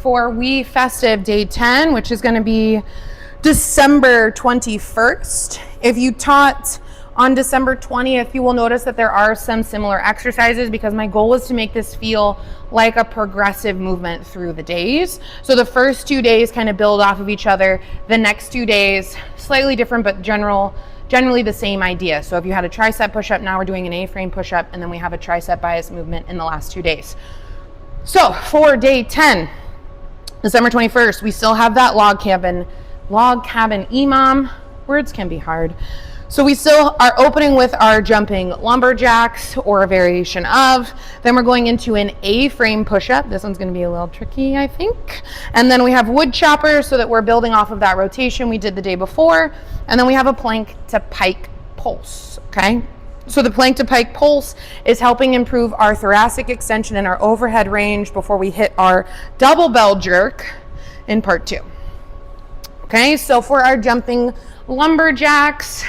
for WeFestive day 10, which is going to be December 21st. If you taught on December 20th, you will notice that there are some similar exercises because my goal was to make this feel like a progressive movement through the days. So the first 2 days kind of build off of each other. The next 2 days, slightly different, but generally the same idea. So if you had a tricep push-up, now we're doing an A-frame push-up, and then we have a tricep bias movement in the last 2 days. So for day 10, December 21st, we still have that log cabin EMOM. Words can be hard. So we still are opening with our jumping lumberjacks or a variation of. Then we're going into an A-frame push-up. This one's going to be a little tricky, I think. And then we have wood choppers so that we're building off of that rotation we did the day before. And then we have a plank to pike pulse, okay? So the plank to pike pulse is helping improve our thoracic extension and our overhead range before we hit our double bell jerk in part 2. Okay, so for our jumping lumberjacks,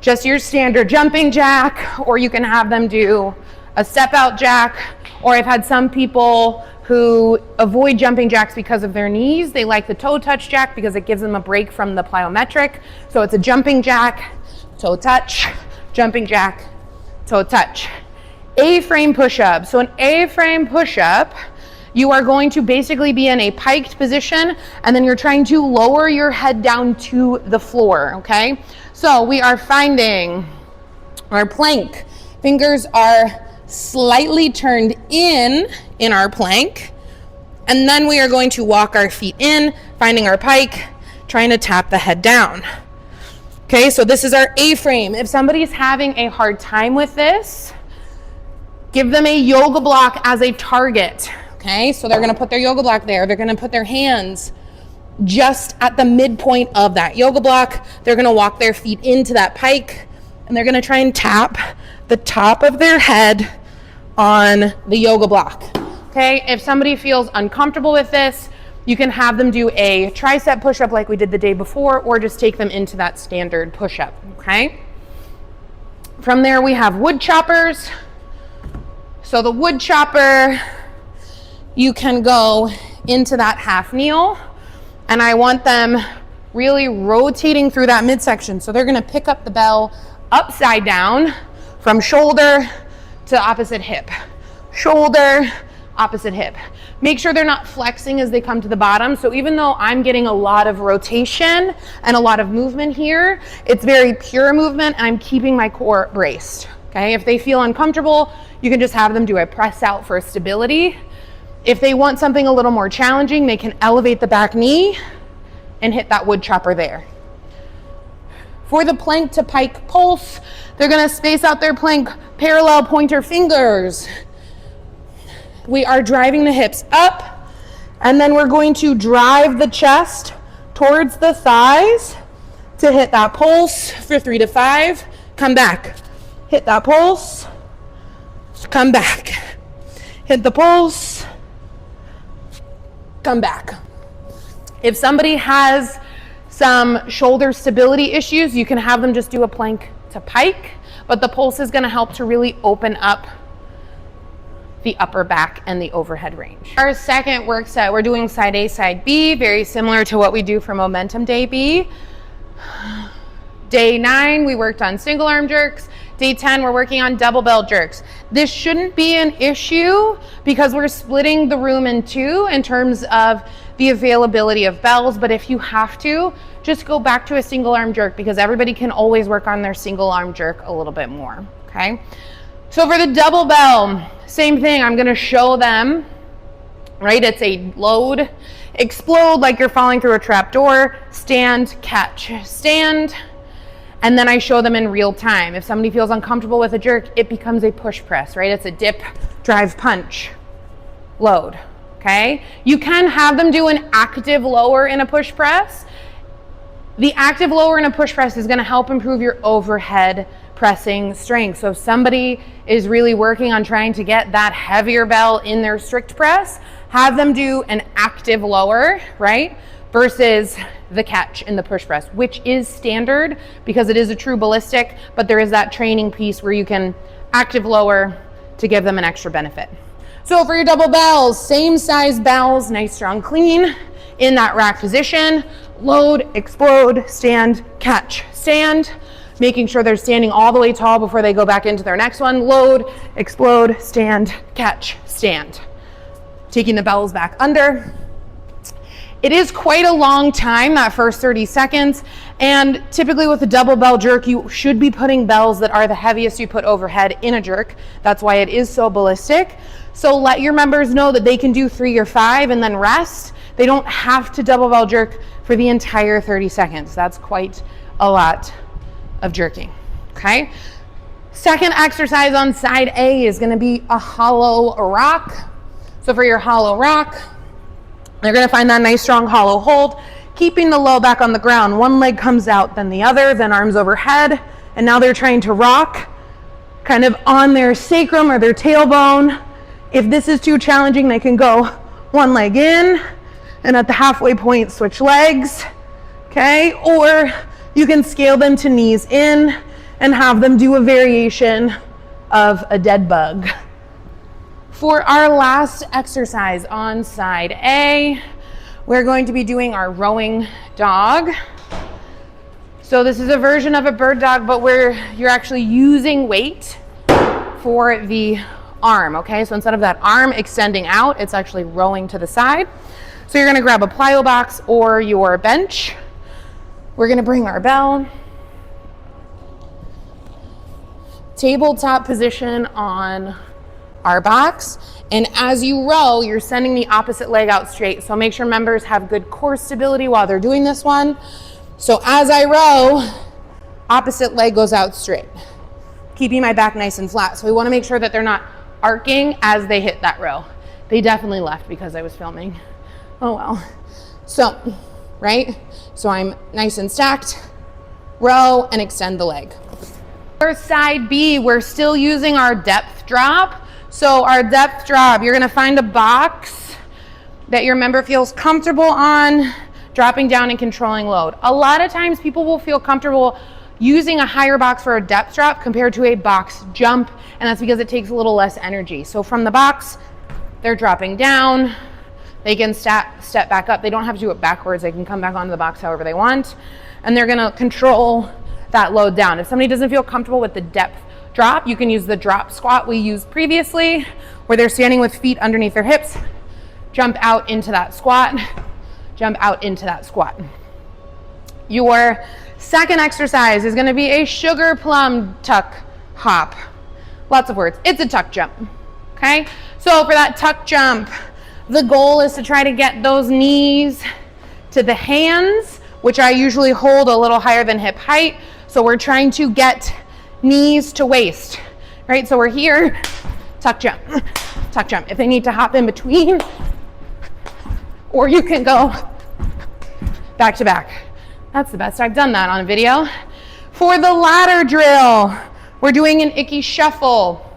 just your standard jumping jack, or you can have them do a step out jack, or I've had some people who avoid jumping jacks because of their knees. They like the toe touch jack because it gives them a break from the plyometric. So it's a jumping jack, toe touch, jumping jack, toe touch. A-frame push-up. So an A-frame push-up, you are going to basically be in a piked position, and then you're trying to lower your head down to the floor, okay? So we are finding our plank. Fingers are slightly turned in our plank, and then we are going to walk our feet in, finding our pike, trying to tap the head down. Okay, so this is our A-frame. If somebody's having a hard time with this, give them a yoga block as a target. Okay, so they're gonna put their yoga block there. They're gonna put their hands just at the midpoint of that yoga block. They're gonna walk their feet into that pike, and they're gonna try and tap the top of their head on the yoga block. Okay, if somebody feels uncomfortable with this, you can have them do a tricep push-up like we did the day before, or just take them into that standard push-up, okay? From there, we have wood choppers. So the wood chopper, you can go into that half kneel, and I want them really rotating through that midsection. So they're gonna pick up the bell upside down from shoulder to opposite hip. Shoulder, opposite hip. Make sure they're not flexing as they come to the bottom. So even though I'm getting a lot of rotation and a lot of movement here, it's very pure movement, and I'm keeping my core braced. Okay, if they feel uncomfortable, you can just have them do a press out for stability. If they want something a little more challenging, they can elevate the back knee and hit that wood chopper there. For the plank to pike pulse, they're gonna space out their plank parallel pointer fingers. We are driving the hips up, and then we're going to drive the chest towards the thighs to hit that pulse for 3 to 5. Come back. Hit that pulse. Come back. Hit the pulse. Come back. If somebody has some shoulder stability issues, you can have them just do a plank to pike, but the pulse is going to help to really open up the upper back and the overhead range. Our second work set, we're doing side A, side B, very similar to what we do for Momentum Day B. Day 9, we worked on single arm jerks. Day 10, we're working on double bell jerks. This shouldn't be an issue because we're splitting the room in two in terms of the availability of bells, but if you have to, just go back to a single arm jerk because everybody can always work on their single arm jerk a little bit more, okay? So for the double bell, same thing, I'm gonna show them, right? It's a load, explode like you're falling through a trap door, stand, catch, stand, and then I show them in real time. If somebody feels uncomfortable with a jerk, it becomes a push press, right? It's a dip, drive, punch, load, okay? You can have them do an active lower in a push press. The active lower in a push press is gonna help improve your overhead pressing strength. So if somebody is really working on trying to get that heavier bell in their strict press, have them do an active lower, right? Versus the catch in the push press, which is standard because it is a true ballistic, but there is that training piece where you can active lower to give them an extra benefit. So for your double bells, same size bells, nice, strong, clean, in that rack position. Load, explode, stand, catch, stand. Making sure they're standing all the way tall before they go back into their next one. Load, explode, stand, catch, stand. Taking the bells back under. It is quite a long time, that first 30 seconds. And typically with a double bell jerk, you should be putting bells that are the heaviest you put overhead in a jerk. That's why it is so ballistic. So let your members know that they can do 3 or 5 and then rest. They don't have to double bell jerk for the entire 30 seconds. That's quite a lot of jerking, okay? Second exercise on side A is gonna be a hollow rock. So for your hollow rock, you're gonna find that nice strong hollow hold, keeping the low back on the ground. One leg comes out, then the other, then arms overhead, and now they're trying to rock kind of on their sacrum or their tailbone. If this is too challenging, they can go one leg in, and at the halfway point, switch legs, okay? Or you can scale them to knees in and have them do a variation of a dead bug. For our last exercise on side A, we're going to be doing our rowing dog. So this is a version of a bird dog, but where you're actually using weight for the arm, okay? So instead of that arm extending out, it's actually rowing to the side. So you're gonna grab a plyo box or your bench. We're gonna bring our bell. Tabletop position on our box. And as you row, you're sending the opposite leg out straight. So make sure members have good core stability while they're doing this one. So as I row, opposite leg goes out straight, keeping my back nice and flat. So we wanna make sure that they're not arcing as they hit that row. They definitely left because I was filming. Oh well. So, right? So I'm nice and stacked, row and extend the leg. For side B, we're still using our depth drop. So our depth drop, you're gonna find a box that your member feels comfortable on, dropping down and controlling load. A lot of times people will feel comfortable using a higher box for a depth drop compared to a box jump, and that's because it takes a little less energy. So from the box, they're dropping down, they can step back up. They don't have to do it backwards. They can come back onto the box however they want, and they're gonna control that load down. If somebody doesn't feel comfortable with the depth drop, you can use the drop squat we used previously, where they're standing with feet underneath their hips, jump out into that squat, jump out into that squat. Your second exercise is gonna be a sugar plum tuck hop. Lots of words. It's a tuck jump, okay? So for that tuck jump, the goal is to try to get those knees to the hands, which I usually hold a little higher than hip height. So we're trying to get knees to waist, right? So we're here, tuck jump, tuck jump. If they need to hop in between, or you can go back to back. That's the best I've done that on a video. For the ladder drill, we're doing an icky shuffle.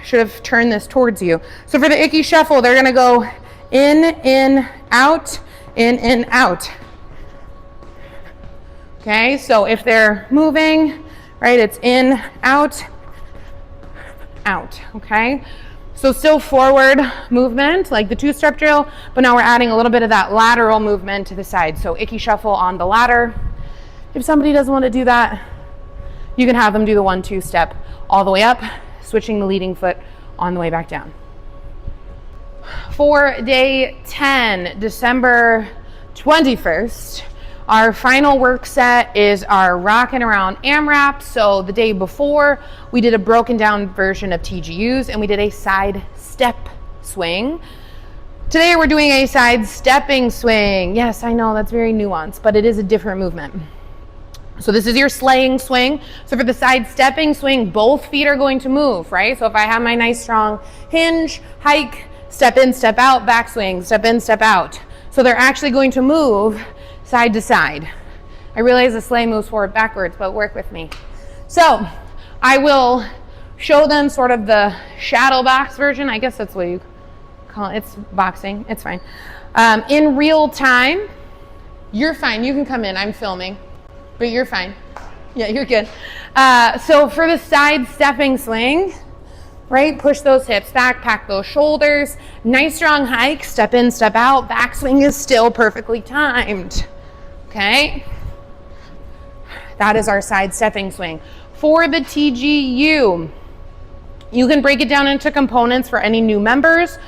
Should have turned this towards you. So for the icky shuffle, they're gonna go in, out, in, out. Okay, so if they're moving, right, it's in, out, okay? So still forward movement, like the two-step drill, but now we're adding a little bit of that lateral movement to the side. So icky shuffle on the ladder. If somebody doesn't want to do that, you can have them do the 1-2 step all the way up, switching the leading foot on the way back down. For day 10, December 21st, our final work set is our rockin' around AMRAP. So the day before, we did a broken down version of TGUs and we did a side step swing. Today we're doing a side stepping swing. Yes, I know that's very nuanced, but it is a different movement. So this is your sleighing swing. So for the side stepping swing, both feet are going to move, right? So if I have my nice strong hinge, hike, step in, step out, back swing, step in, step out. So they're actually going to move side to side. I realize the sleigh moves forward backwards, but work with me. So I will show them sort of the shadow box version. I guess that's what you call it. It's boxing. It's fine. In real time, you're fine. You can come in. I'm filming, but you're fine. Yeah, you're good. So for the side stepping swing, right? Push those hips back, pack those shoulders. Nice strong hike, step in, step out. Backswing is still perfectly timed, okay? That is our side stepping swing. For the TGU, you can break it down into components for any new members,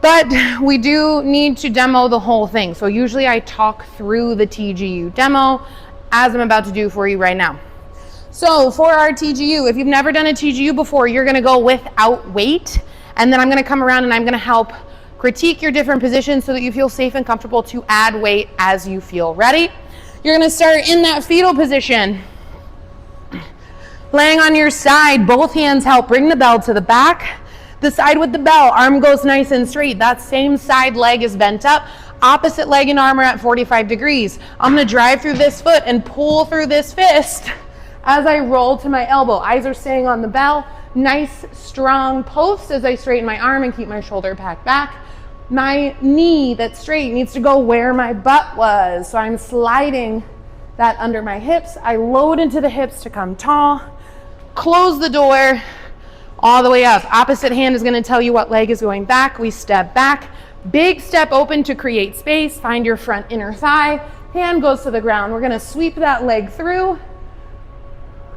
but we do need to demo the whole thing. So usually I talk through the TGU demo as I'm about to do for you right now. So for our TGU, if you've never done a TGU before, you're gonna go without weight, and then I'm gonna come around and I'm gonna help critique your different positions so that you feel safe and comfortable to add weight as you feel ready. You're gonna start in that fetal position. Laying on your side, both hands help bring the bell to the back. The side with the bell, arm goes nice and straight. That same side leg is bent up. Opposite leg and arm are at 45 degrees. I'm gonna drive through this foot and pull through this fist as I roll to my elbow. Eyes are staying on the bell. Nice, strong post as I straighten my arm and keep my shoulder packed back. My knee that's straight needs to go where my butt was. So I'm sliding that under my hips. I load into the hips to come tall. Close the door all the way up. Opposite hand is going to tell you what leg is going back. We step back. Big step open to create space. Find your front inner thigh. Hand goes to the ground. We're going to sweep that leg through.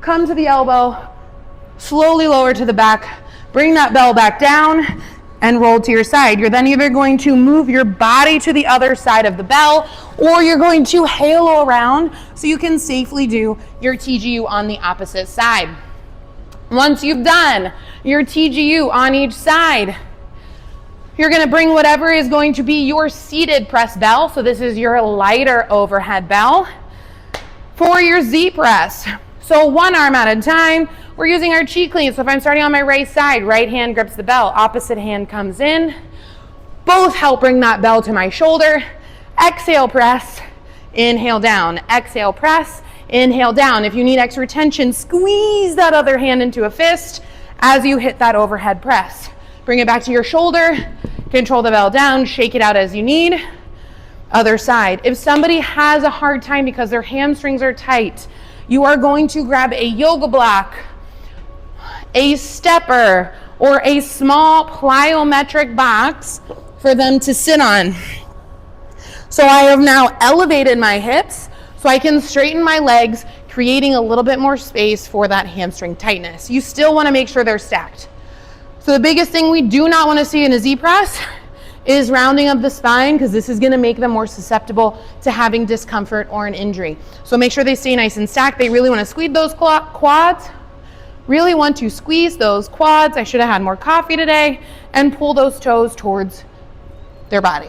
Come to the elbow. Slowly lower to the back. Bring that bell back down and roll to your side. You're then either going to move your body to the other side of the bell, or you're going to halo around so you can safely do your TGU on the opposite side. Once you've done your TGU on each side, you're going to bring whatever is going to be your seated press bell. So this is your lighter overhead bell for your Z press. So one arm at a time, we're using our cheek clean. So if I'm starting on my right side, right hand grips the bell, opposite hand comes in. Both help bring that bell to my shoulder. Exhale, press, inhale down, exhale, press, inhale down. If you need extra tension, squeeze that other hand into a fist as you hit that overhead press. Bring it back to your shoulder, control the bell down, shake it out as you need. Other side. If somebody has a hard time because their hamstrings are tight, you are going to grab a yoga block, a stepper, or a small plyometric box for them to sit on. So I have now elevated my hips so I can straighten my legs, creating a little bit more space for that hamstring tightness. You still want to make sure they're stacked. So the biggest thing we do not want to see in a Z press is rounding of the spine, because this is going to make them more susceptible to having discomfort or an injury. So make sure they stay nice and stacked. They really want to squeeze those quads. Really want to squeeze those quads. I should have had more coffee today. And pull those toes towards their body.